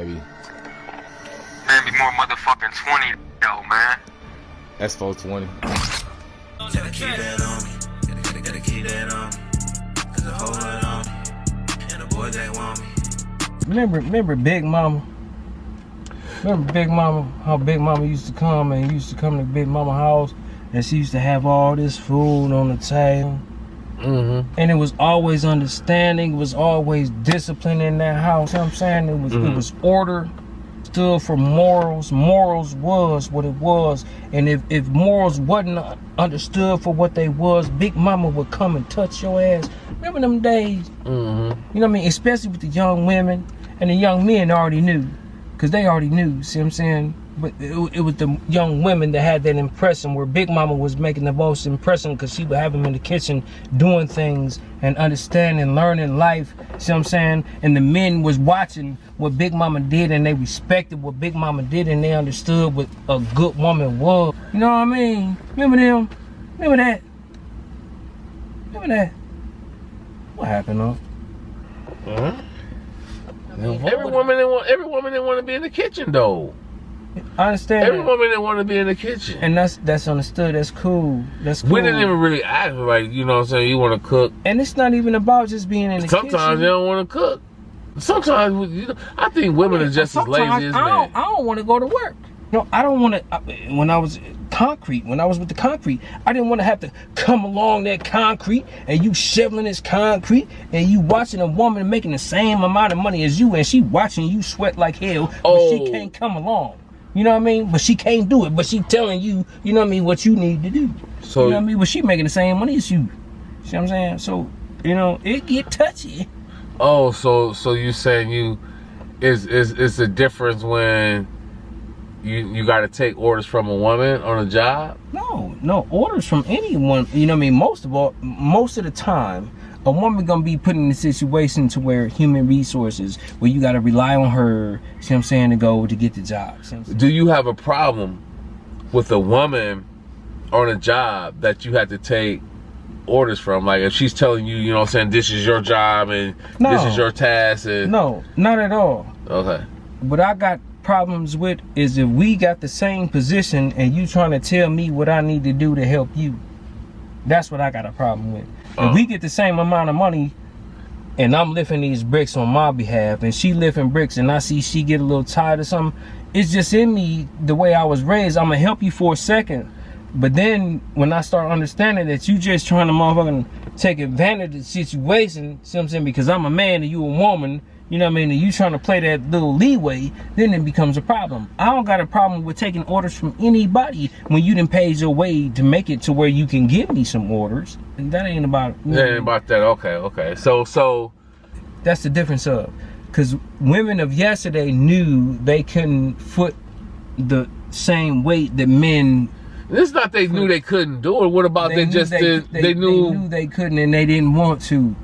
maybe. Man, be more motherfucking 20 though, man. That's 420. Gotta keep that on me. Gotta keep that on me. Cause a whole lot on me. And the boys they want me. Remember Big Mama? Remember Big Mama? How Big Mama used to come to Big Mama house, and she used to have all this food on the table. Mm-hmm. And it was always understanding. It was always discipline in that house. You know what I'm saying? It was order. Stood for morals. Morals was what it was. And if morals wasn't understood for what they was, Big Mama would come and touch your ass. Remember them days? Mm-hmm. You know what I mean? Especially with the young women, and the young men already knew, because they already knew. See what I'm saying? But it was the young women that had that impression, where Big Mama was making the most impression, because she would have them in the kitchen doing things and understanding, learning life. See what I'm saying? And the men was watching what Big Mama did, and they respected what Big Mama did, and they understood what a good woman was. You know what I mean? Remember them? Remember that? Remember that? What happened, though? Uh-huh. Every woman didn't want to be in the kitchen though. I understand. Every woman didn't want to be in the kitchen. And that's understood. That's cool. That's cool. We didn't even really act like, you know what I'm saying, you want to cook. And it's not even about just being in the kitchen. Sometimes they don't want to cook. Sometimes, you know, I think women are just as lazy as men. I don't want to go to work. No, I don't want to. When I was with the concrete, I didn't want to have to come along that concrete and you shoveling this concrete and you watching a woman making the same amount of money as you, and she watching you sweat like hell, but she can't come along. You know what I mean? But she can't do it. But she telling you, you know what I mean, what you need to do. So, you know what I mean? But she making the same money as you. See what I'm saying? So, you know, it get touchy. Oh, so you saying it's a difference when you got to take orders from a woman on a job? No orders from anyone. You know what I mean? Most of the time, a woman gonna be put in a situation to where human resources, where you gotta rely on her, see what I'm saying, to go to get the job. Do you have a problem with a woman on a job that you have to take orders from? Like if she's telling you, you know what I'm saying, this is your job and this is your task? And... No, not at all. Okay. What I got problems with is if we got the same position and you trying to tell me what I need to do to help you. That's what I got a problem with. If we get the same amount of money and I'm lifting these bricks on my behalf and she lifting bricks and I see she get a little tired or something, it's just in me, the way I was raised, I'm gonna help you for a second. But then when I start understanding that you just trying to motherfucking take advantage of the situation, see what I'm saying, because I'm a man and you a woman, you know what I mean, and you trying to play that little leeway, then it becomes a problem. I don't got a problem with taking orders from anybody when you done paid your way to make it to where you can give me some orders. And that ain't about... That ain't about that. Okay. So... That's the difference of... Because women of yesterday knew they couldn't foot the same weight that men... It's not they knew they couldn't do it. What about they just did... They knew they couldn't and they didn't want to.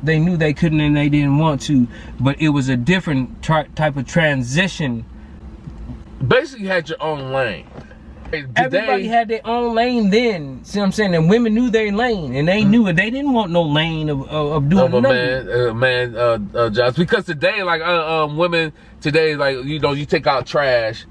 They knew they couldn't and they didn't want to, but it was a different type of transition. Basically, you had your own lane. Everybody had their own lane then. See what I'm saying? And women knew their lane, and they knew it. They didn't want no lane of doing nothing. Jobs. Because today, like women today, like you take out trash,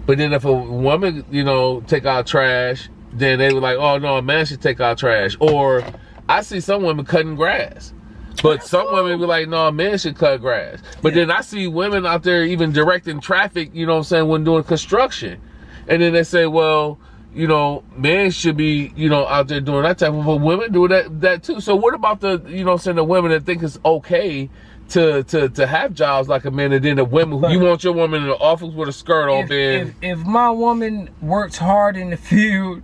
but then if a woman take out trash, then they were like, oh no, a man should take out trash. Or I see some women cutting grass. But some women be like, no, men should cut grass. But then I see women out there even directing traffic, you know what I'm saying, when doing construction. And then they say, well, men should be, out there doing that type of, but women do that too. So what about the, the women that think it's okay to have jobs like a man, and then the women, you want your woman in the office with a skirt on, if my woman works hard in the field,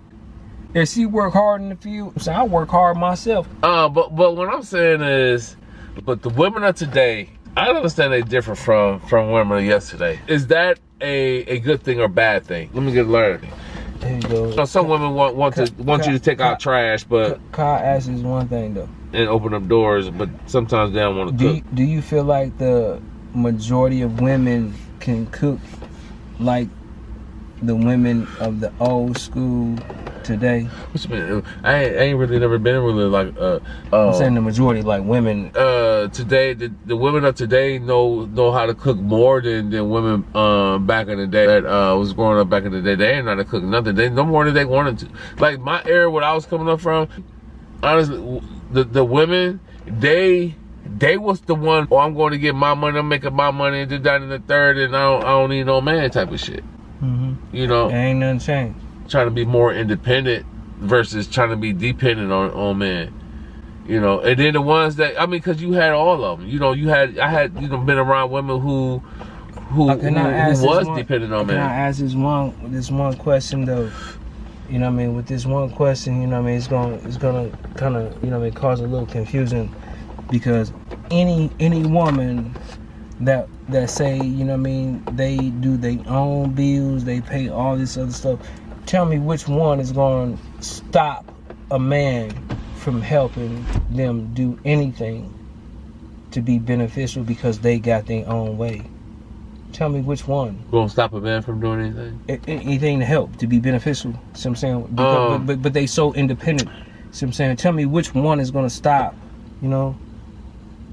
if she work hard in the field, so I work hard myself. But what I'm saying is, but the women of today, I understand they're different from women of yesterday. Is that a good thing or bad thing? Let me get learned. There you go. Some women want you to take out trash, but car ass is one thing though, and open up doors, but sometimes they don't want to cook. Do you feel like the majority of women can cook like the women of the old school today. What you mean? I ain't really never been really like I'm saying the majority, like women. Today the women of today know how to cook more than women back in the day that was growing up back in the day. They ain't know how to cook nothing. They no more than they wanted to. Like my era, what I was coming up from, honestly, the women, they was the one, oh, I'm going to get my money, I'm making my money, and that and the third, and I don't need no man type of shit. You know, ain't nothing changed. Trying to be more independent versus trying to be dependent on men. You know, and then the ones that, I mean, because you had all of them. You know, I had been around women who was dependent on men. Can I ask this one question though? You know what I mean? With this one question, you know what I mean, it's gonna kind of, you know what I mean, cause a little confusion, because any woman that say, you know what I mean, they do their own bills, they pay all this other stuff, tell me which one is going to stop a man from helping them do anything to be beneficial because they got their own way. Tell me which one. Gonna stop a man from doing anything? Anything to help, to be beneficial. See what I'm saying? Because, but they so independent. See what I'm saying? Tell me which one is going to stop, you know?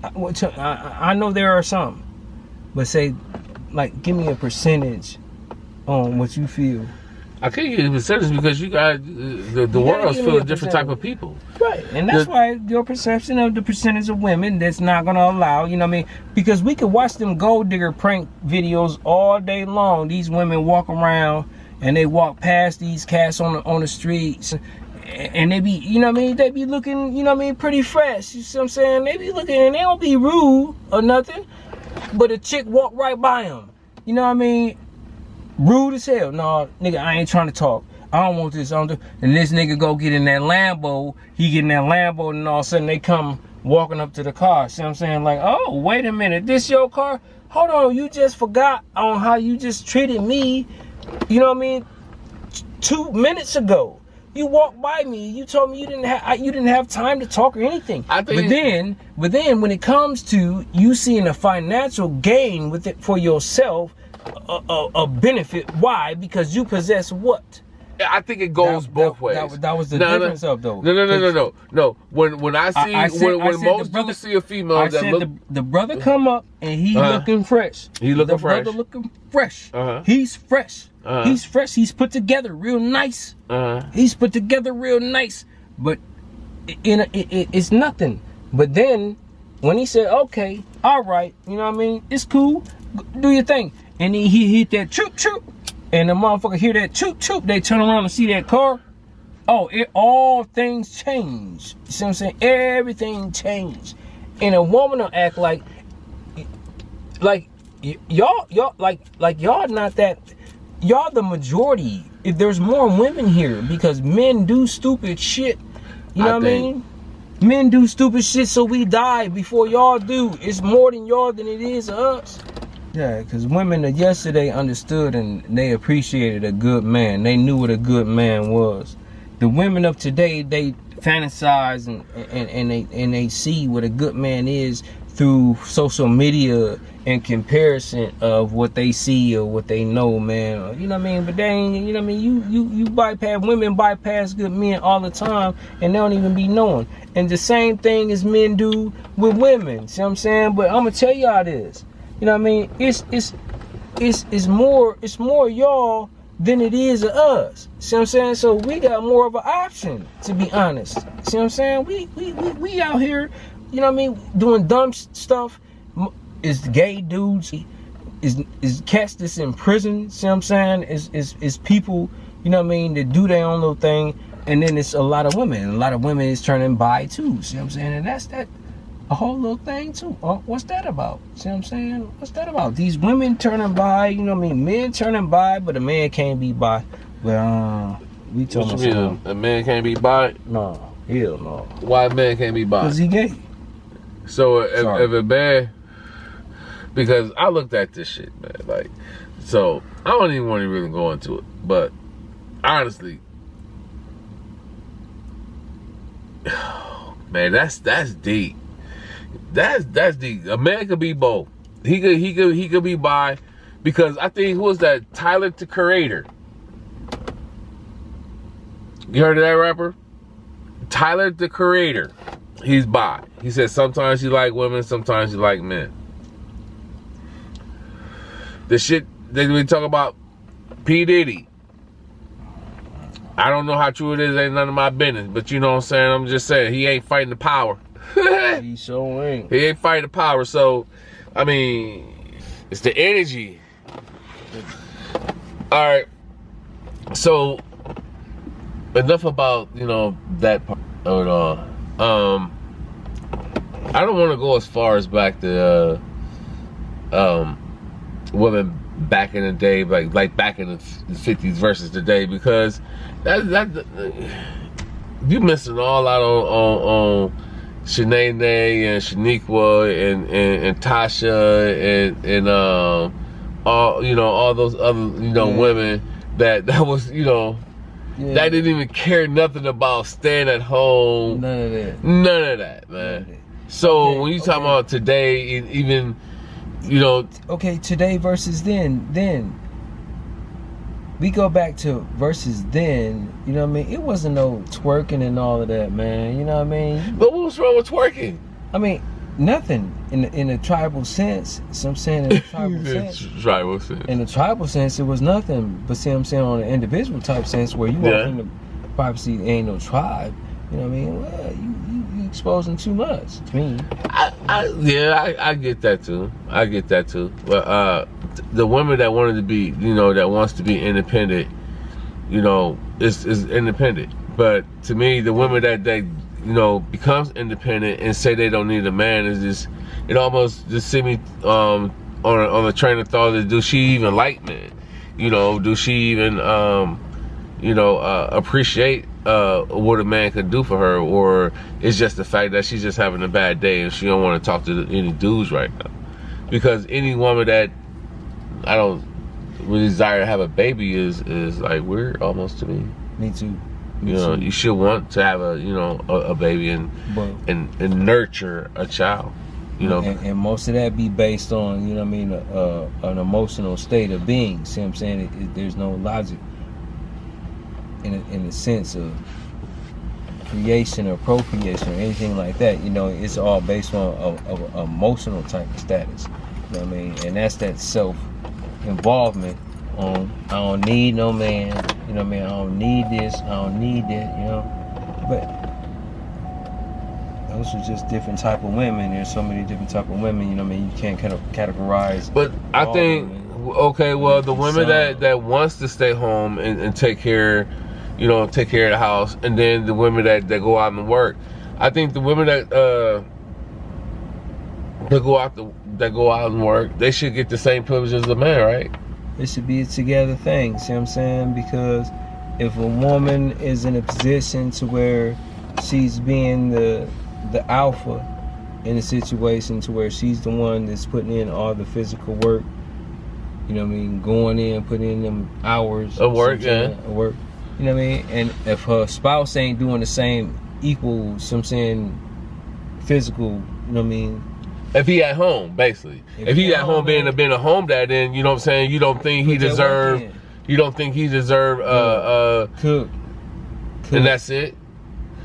I know there are some, but say, like, give me a percentage on what you feel. I can't give you a percentage because you got the world's full of different type of people. Right, and that's why your perception of the percentage of women that's not going to allow, you know what I mean? Because we could watch them gold digger prank videos all day long. These women walk around and they walk past these cats on the streets, and they be, you know what I mean, they be looking, you know what I mean, pretty fresh. You see what I'm saying? They be looking, and they don't be rude or nothing, but a chick walk right by them. You know what I mean? Rude as hell. No, nigga, I ain't trying to talk. I don't want this. I don't do. And this nigga go get in that Lambo. He get in that Lambo, and all of a sudden they come walking up to the car. See what I'm saying? Like, oh, wait a minute. This your car? Hold on. You just forgot on how you just treated me. You know what I mean? 2 minutes ago. You walked by me. You told me you didn't have time to talk or anything. But then when it comes to you seeing a financial gain with it for yourself, a benefit. Why? Because you possess what? I think it goes both ways. That was the difference of though. No. When I see when most dudes see a female, I said the brother come up and he looking fresh. He looking fresh. The brother looking fresh. He's fresh. He's fresh. He's put together real nice. He's put together real nice. But it's nothing. But then when he said, okay, all right, you know what I mean, it's cool. Do your thing. And then he hit that choop choop, and the motherfucker hear that choop choop. They turn around and see that car. Oh, all things change. You see what I'm saying? Everything changed. And a woman will act like y'all not that. Y'all the majority. If there's more women here, because men do stupid shit. You know what I mean? Men do stupid shit, so we die before y'all do. It's more than y'all than it is us. Yeah, because women of yesterday understood and they appreciated a good man. They knew what a good man was. The women of today, they fantasize and they see what a good man is through social media in comparison of what they see or what they know, man. You know what I mean? But they ain't, you know what I mean? You bypass, women bypass good men all the time and they don't even be knowing. And the same thing as men do with women. See what I'm saying? But I'm gonna tell y'all this. You know what I mean? It's more y'all than it is of us. See what I'm saying? So we got more of an option, to be honest. See what I'm saying? We out here, you know what I mean, doing dumb stuff. Is gay dudes, is cats that's in prison. See what I'm saying? Is people, you know what I mean, that do their own little thing. And then it's a lot of women. A lot of women is turning bi too. See what I'm saying? And that's that. A whole little thing too. What's that about? See what I'm saying? What's that about? These women turning bi, you know what I mean? Men turning bi, but a man can't be bi. Well, we talking about a man can't be bi? No, hell no. Why a man can't be bi? Because he gay. So if a man, because I looked at this shit, man. Like, so I don't even want to really go into it, but honestly, man, that's deep. That's deep. A man could be both. He could be bi, because I think who was that? Tyler the Creator. You heard of that rapper? Tyler, the Creator. He's bi. He said sometimes you like women, sometimes you like men. The shit that we talk about, P. Diddy. I don't know how true it is, ain't none of my business. But you know what I'm saying? I'm just saying, he ain't fighting the power. He sure ain't. He ain't fighting the power. So, I mean, it's the energy. All right. So, enough about, you know, that part of it all. I don't want to go as far as back to women back in the day, like back in the 50s versus today, because that you missing all out on Shanae and Shaniqua and Tasha and all, you know, all those other, you know, women that was, you know, that didn't even care nothing about staying at home. None of that. None of that, man. So when you talking about today, even, you know. Okay, today versus then. We go back to versus then, you know what I mean? It wasn't no twerking and all of that, man. You know what I mean? But what was wrong with twerking? I mean, nothing in a tribal sense. So I'm saying in a tribal sense. Tribal sense. In a tribal sense, it was nothing. But see what I'm saying, on an individual type sense where you walk in the privacy, ain't no tribe. You know what I mean? Well, you exposing too much to me. I get that too. I get that too. But the women that wanted to be, you know, that wants to be independent, you know, is independent. But to me, the women that you know, becomes independent and say they don't need a man is just, it almost just see me on a train of thought that, do she even like men? You know, do she even you know, appreciate what a man could do for her, or it's just the fact that she's just having a bad day and she don't want to talk to any dudes right now? Because any woman that I don't really desire to have a baby is like weird almost to me. Me too. You know, you should want to have a baby and nurture a child. You know, and most of that be based on, you know what I mean, an emotional state of being. See what I'm saying? There's no logic in the sense of creation or procreation or anything like that. You know, it's all based on a emotional type of status. You know what I mean? And that's that self-involvement on, I don't need no man, you know what I mean? I don't need this, I don't need that, you know? But those are just different type of women. There's so many different type of women, you know what I mean? You can't kind of categorize. But I think, okay, well, the women that wants to stay home and take care, you know, take care of the house, and then the women that go out and work. I think the women that go out and work, they should get the same privilege as the man, right? It should be a together thing, see what I'm saying? Because if a woman is in a position to where she's being the alpha in a situation, to where she's the one that's putting in all the physical work, you know what I mean, going in, putting in them hours of work, work, you know what I mean? And if her spouse ain't doing the same equal, so I'm saying, physical, you know what I mean? If he at home, basically. If he at home being a home dad, then you know what I'm saying, you don't think he deserve cook. And that's it.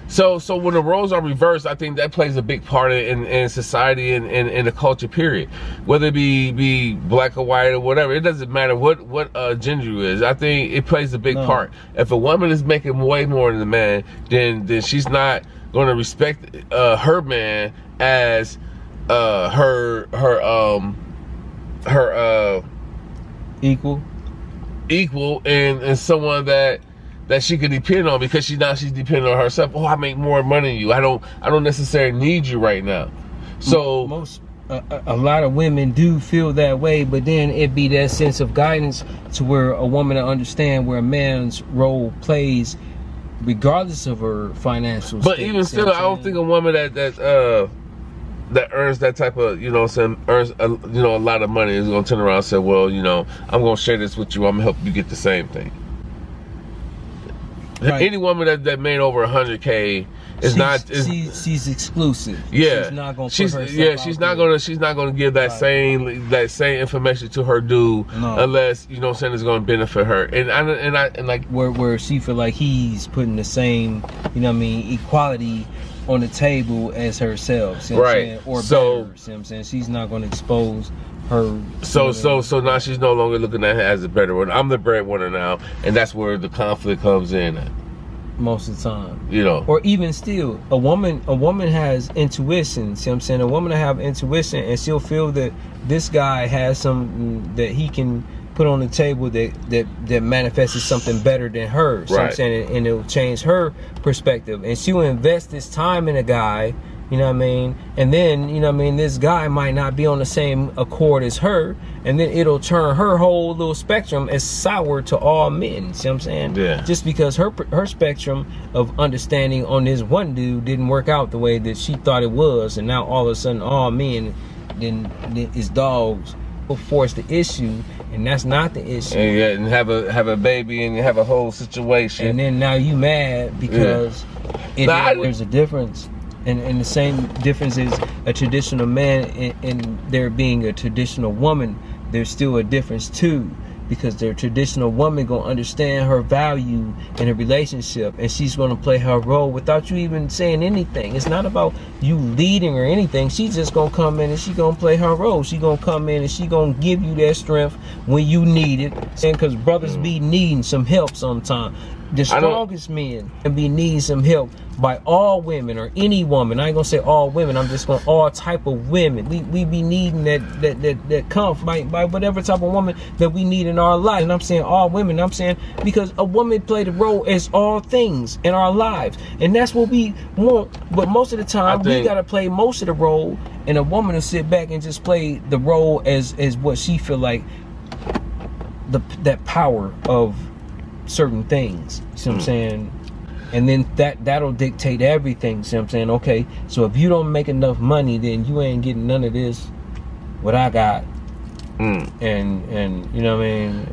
So when the roles are reversed, I think that plays a big part in society and in the culture, period. Whether it be black or white or whatever, it doesn't matter what gender you is. I think it plays a big part. If a woman is making way more than a man, then she's not going to respect her man as her equal and someone that she can depend on, because she's depending on herself. Oh, I make more money than you. I don't necessarily need you right now. So a lot of women do feel that way, but then it be that sense of guidance to where a woman to understand where a man's role plays regardless of her financial but state. Even still, I don't think a woman that earns that type of, you know what I'm saying, earns a lot of money is going to turn around and say, well, you know, I'm going to share this with you, I'm going to help you get the same thing. Right. Any woman that made over 100K she's exclusive. Yeah, she's not gonna. She's not gonna give that Right. same information to her dude unless you know what I'm saying it's gonna benefit her. And like where she feel like he's putting the same, you know what I mean, equality on the table as herself. See what I'm saying? Or so, better. See what I'm saying? She's not gonna expose her. So now she's no longer looking at her as a better one. I'm the breadwinner now, and that's where the conflict comes in at. Most of the time, you know, or even still, a woman has intuition. See what I'm saying? A woman will have intuition, and she'll feel that this guy has something that he can put on the table that manifests something better than her. See what I'm saying? And it'll change her perspective, and she'll invest this time in a guy. You know what I mean? And then, you know what I mean, this guy might not be on the same accord as her, and then it'll turn her whole little spectrum as sour to all men. See what I'm saying? Yeah. Just because her spectrum of understanding on this one dude didn't work out the way that she thought it was, and now all of a sudden all men then is dogs will force the issue, and that's not the issue. And have a baby and have a whole situation. And then now you mad because there's a difference. And the same difference is a traditional man and there being a traditional woman. There's still a difference too, because their traditional woman gonna understand her value in a relationship, and she's gonna play her role without you even saying anything. It's not about you leading or anything. She's just gonna come in and she gonna play her role. She gonna come in and she gonna give you that strength when you need it. And because brothers be needing some help sometimes. The strongest men can be needing some help by all women or any woman. I ain't gonna say all women. I'm just going all type of women. We be needing that comfort by whatever type of woman that we need in our life. And I'm saying all women. I'm saying because a woman played a role as all things in our lives, and that's what we want. But most of the time, we gotta play most of the role, and a woman will sit back and just play the role as what she feel like that power of certain things. See what I'm saying? And then that'll dictate everything. See what I'm saying? Okay, so if you don't make enough money, then you ain't getting none of this what I got. And you know what I mean?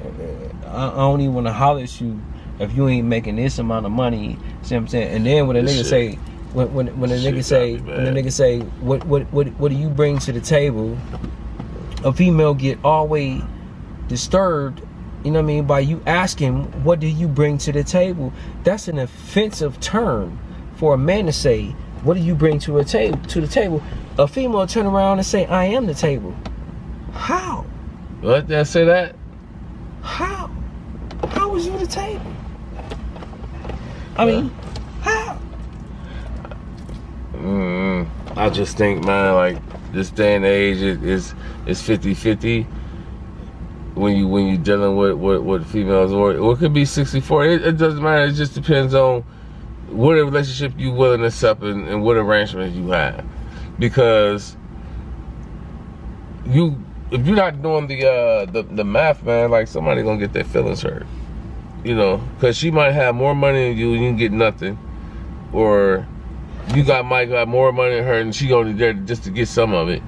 I don't even want to holler at you if you ain't making this amount of money. See what I'm saying? And then when a nigga say when a nigga say what do you bring to the table, a female get always disturbed, you know what I mean, by you asking, what do you bring to the table? That's an offensive term for a man to say, what do you bring to the table? A female will turn around and say, I am the table. How? What? Did I say that? How? How was you the table? I mean, how? I just think, man, like this day and age is 50-50. When you dealing with females, or it could be 60-40. It doesn't matter. It just depends on what relationship you willing to accept and what arrangements you have. Because if you're not doing the math, man, like somebody gonna get their feelings hurt. You know, because she might have more money than you and you can get nothing, or you might got more money than her and she only there just to get some of it.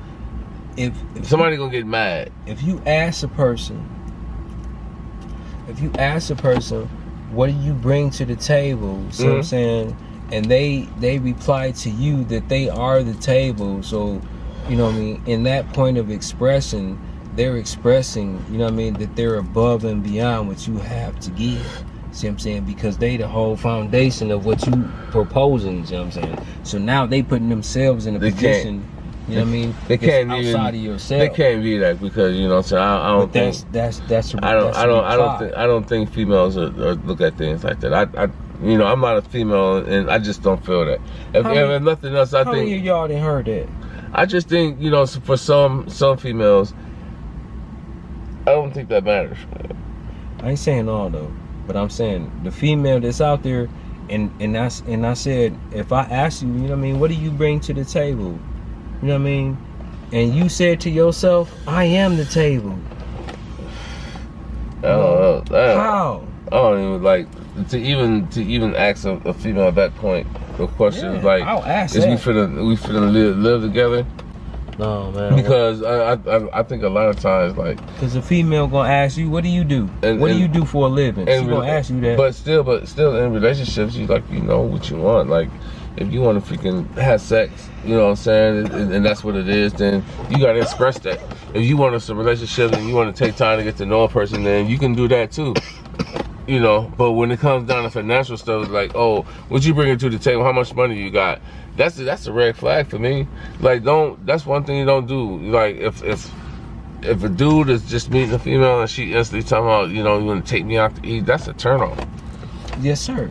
If somebody gonna get mad. If you ask a person, what do you bring to the table? See what I'm saying? And they reply to you that they are the table. So, you know what I mean? In that point of expression, they're expressing, you know what I mean, that they're above and beyond what you have to give. See what I'm saying? Because they the whole foundation of what you proposing. See what I'm saying? So now they putting themselves in a position. You know what I mean? They can't outside of yourself. They can't be that because, you know what I'm saying, I don't think I don't think females look at things like that. I'm not a female and I just don't feel that. If nothing else, I think. How many of y'all didn't heard that? I just think, you know, for some females, I don't think that matters. I ain't saying all though, but I'm saying the female that's out there, and I said, if I ask you, you know what I mean, what do you bring to the table? You know what I mean? And you said to yourself, I am the table. I don't know. How? I don't even like to even ask a female at that point. The question is like, I'll ask is that. we finna live together? No, man. Because I think a lot of times, like, because a female gonna ask you, what do you do? What do you do for a living? She gonna ask you that. But still in relationships, you like, you know what you want. Like, if you want to freaking have sex, you know what I'm saying, and that's what it is, then you gotta express that. If you want a relationship and you want to take time to get to know a person, then you can do that too. You know, but when it comes down to financial stuff, like, oh, what you bringing to the table? How much money you got? That's a red flag for me. Like, that's one thing you don't do. Like, if a dude is just meeting a female and she instantly talking about, you know, you want to take me out to eat, that's a turn off. Yes, sir.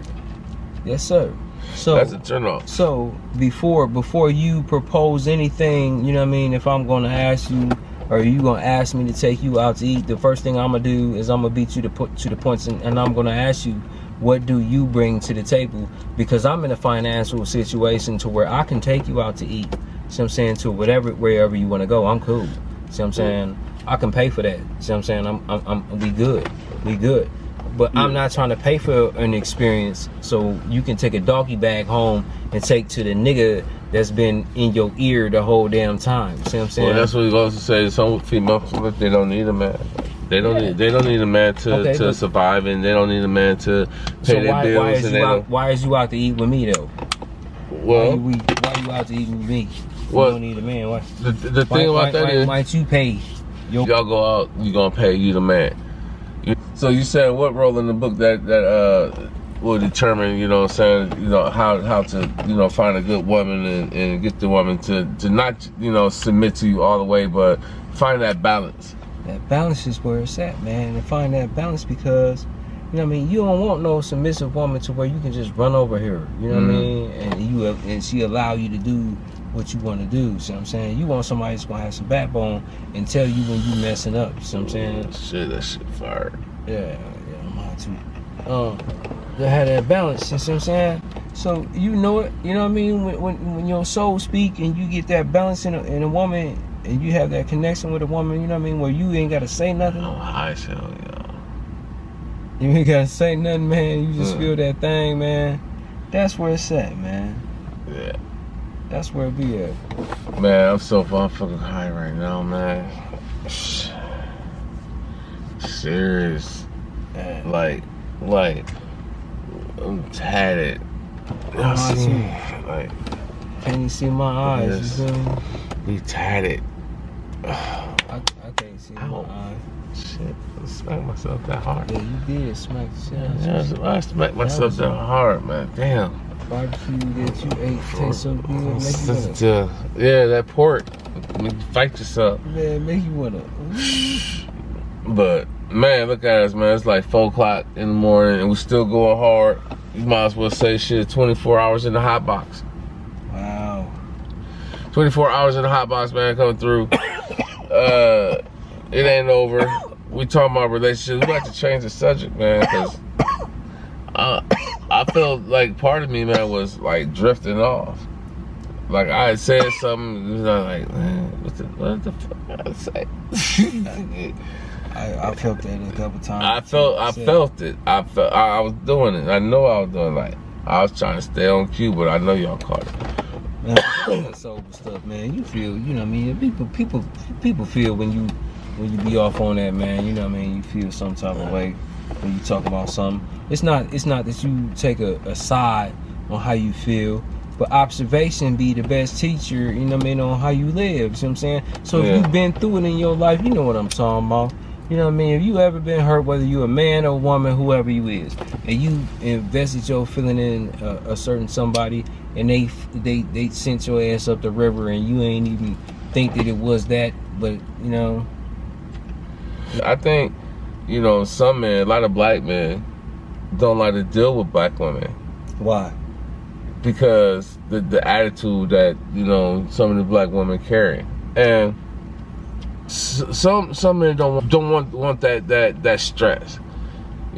Yes, sir. So that's a turn off. So before you propose anything, you know what I mean, if I'm gonna ask you, or you gonna ask me to take you out to eat, the first thing I'm gonna do is I'm gonna beat you to the points, and I'm gonna ask you, what do you bring to the table? Because I'm in a financial situation to where I can take you out to eat. See what I'm saying? To wherever you want to go, I'm cool. See what I'm saying? I can pay for that. See what I'm saying? We good. But I'm not trying to pay for an experience so you can take a doggy bag home and take to the nigga that's been in your ear the whole damn time. See what I'm saying? Well, that's what he goes to say. Some females, they don't need a man. They don't need a man to survive, and they don't need a man to pay their bills. Why is you out to eat with me though? Well, why you out to eat with me? Well, you don't need a man. Why? The thing about that is, why don't you pay? Y'all go out, you gonna pay, you the man. So you said what role in the book that will determine, you know what I'm saying, you know, how to, you know, find a good woman and get the woman to not, you know, submit to you all the way, but find that balance. That balance is where it's at, man. And find that balance, because, you know what I mean, you don't want no submissive woman to where you can just run over her, you know what I mean, and she allow you to do what you want to do. See what I'm saying? You want somebody that's gonna have some backbone and tell you when you messing up. See what I'm saying? Shit, that shit fire. Yeah, I'm on too. To have that balance. You see what I'm saying? So you know it. You know what I mean? When your soul speak and you get that balance in a woman, and you have that connection with a woman, you know what I mean, where you ain't gotta say nothing. Oh, high hell, yeah. You ain't gotta say nothing, man. You just feel that thing, man. That's where it's at, man. Yeah. That's where it be at. Man, I'm so fucking high right now, man. Serious. Man. Like, I'm tatted. Like, can't you see my eyes? You feel me? Be tatted. I can't see my eyes. Shit, I smacked myself that hard. Yeah, you did smack the shit. Yeah, I smacked myself that hard, man. Damn. Barbecue that you ate tastes so good. Yeah, that pork. Make you fight yourself. Man, make you wanna. But man, look at us, man. It's like 4 o'clock in the morning, and we still going hard. You might as well say shit. 24 hours in the hot box. Wow. 24 hours in the hot box, man, coming through. It ain't over. We talking about relationships. We got to change the subject, man, because I felt like part of me, man, was like drifting off. Like I had said something, you know, like, man, what the fuck I say? I felt that a couple times. I felt it. I was doing it. I know I was doing it. Like I was trying to stay on cue, but I know y'all caught it. Man, that sober stuff, man. You feel, you know what I mean? People feel when you be off on that, man. You know what I mean? You feel some type of way when you talk about something. It's not that you take a side on how you feel, but observation be the best teacher, you know what I mean, on how you live. You see what I'm saying? So if you've been through it in your life, you know what I'm talking about. You know what I mean? If you ever been hurt, whether you a man or a woman, whoever you is, and you invested your feeling in a certain somebody, and they sent your ass up the river, and you ain't even think that it was that, but you know. I think, you know, some men, a lot of black men, don't like to deal with black women. Why? Because the attitude that, you know, some of the black women carry, and some men don't want that stress.